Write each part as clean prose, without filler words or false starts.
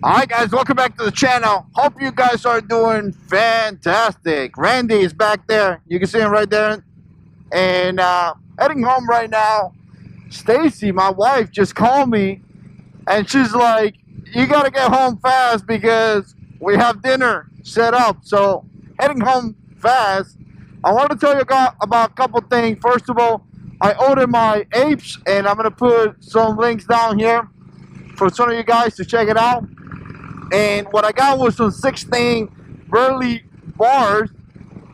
Alright guys, welcome back to the channel. Hope you guys are doing fantastic. Randy is back there. You can see him right there. And heading home right now. Stacy, my wife, just called me and she's like, you gotta get home fast because we have dinner set up. So heading home fast. I want to tell you about a couple things. First of all, I ordered my apes and I'm gonna put some links down here for some of you guys to check it out. And what I got was some 16 Burley bars,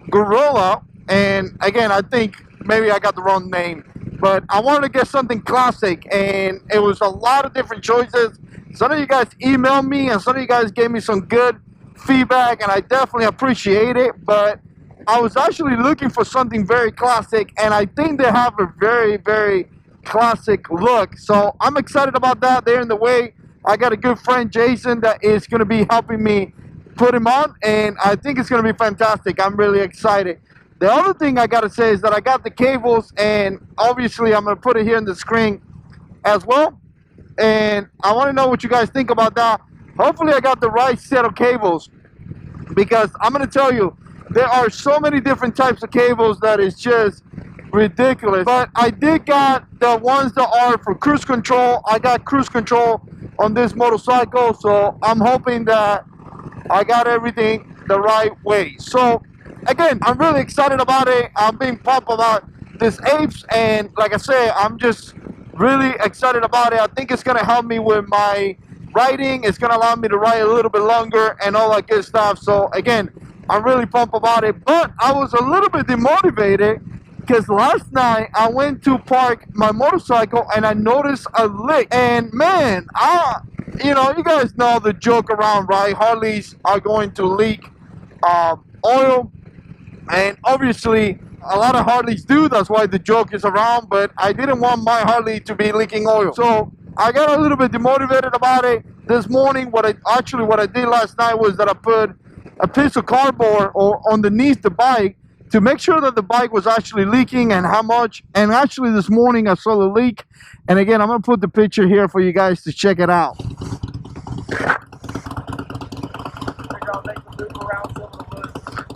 Gorilla. And again, I think maybe I got the wrong name, but I wanted to get something classic, and it was a lot of different choices. Some of you guys emailed me, and some of you guys gave me some good feedback, and I definitely appreciate it. But I was actually looking for something very classic, and I think they have a very, very classic look. So I'm excited about that. They're in the way. I got a good friend, Jason, that is going to be helping me put him on, and I think it's going to be fantastic. I'm really excited. The other thing I got to say is that I got the cables, and obviously I'm going to put it here in the screen as well. And I want to know what you guys think about that. Hopefully I got the right set of cables, because I'm going to tell you, there are so many different types of cables that is just ridiculous. But I did got the ones that are for cruise control. I got cruise control on this motorcycle, so I'm hoping that I got everything the right way. So again, I'm really excited about it. I'm being pumped about this apes, and like I said, I'm just really excited about it. I think it's gonna help me with my riding. It's gonna allow me to ride a little bit longer and all that good stuff. So again, I'm really pumped about it. But I was a little bit demotivated because last night I went to park my motorcycle and I noticed a leak. And man, you know, you guys know the joke around, right? Harleys are going to leak oil, and obviously a lot of Harleys do. That's why the joke is around. But I didn't want my Harley to be leaking oil, so I got a little bit demotivated about it this morning. What I did last night was that I put a piece of cardboard or underneath the bike to make sure that the bike was actually leaking and how much. And actually this morning I saw the leak, and again, I'm gonna put the picture here for you guys to check it out.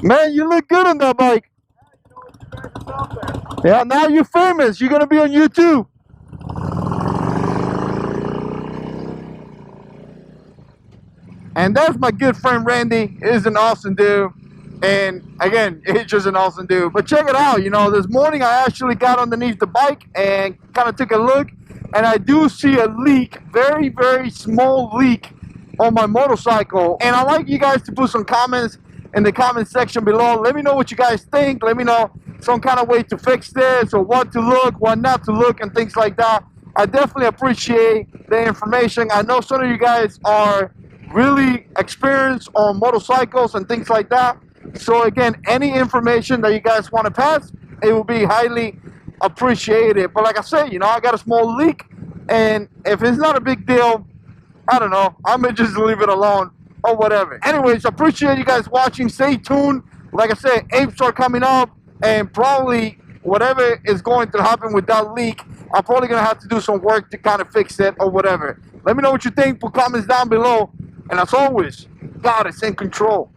Man, you look good on that bike. Yeah, now you're famous. You're gonna be on YouTube. And that's my good friend Randy. He's an awesome dude. And again, he's just an awesome dude. But check it out, you know, this morning I actually got underneath the bike and kind of took a look, and I do see a leak, very, very small leak on my motorcycle. And I'd like you guys to put some comments in the comment section below. Let me know what you guys think. Let me know some kind of way to fix this, or what to look, what not to look, and things like that. I definitely appreciate the information. I know some of you guys are really experienced on motorcycles and things like that. So again, any information that you guys want to pass, it will be highly appreciated. But like I said, you know, I got a small leak, and if it's not a big deal, I don't know, I'm gonna just leave it alone or whatever. Anyways, appreciate you guys watching. Stay tuned. Like I said, apes are coming up, and probably whatever is going to happen with that leak, I'm probably gonna have to do some work to kind of fix it or whatever. Let me know what you think. Put comments down below, and as always, God is in control.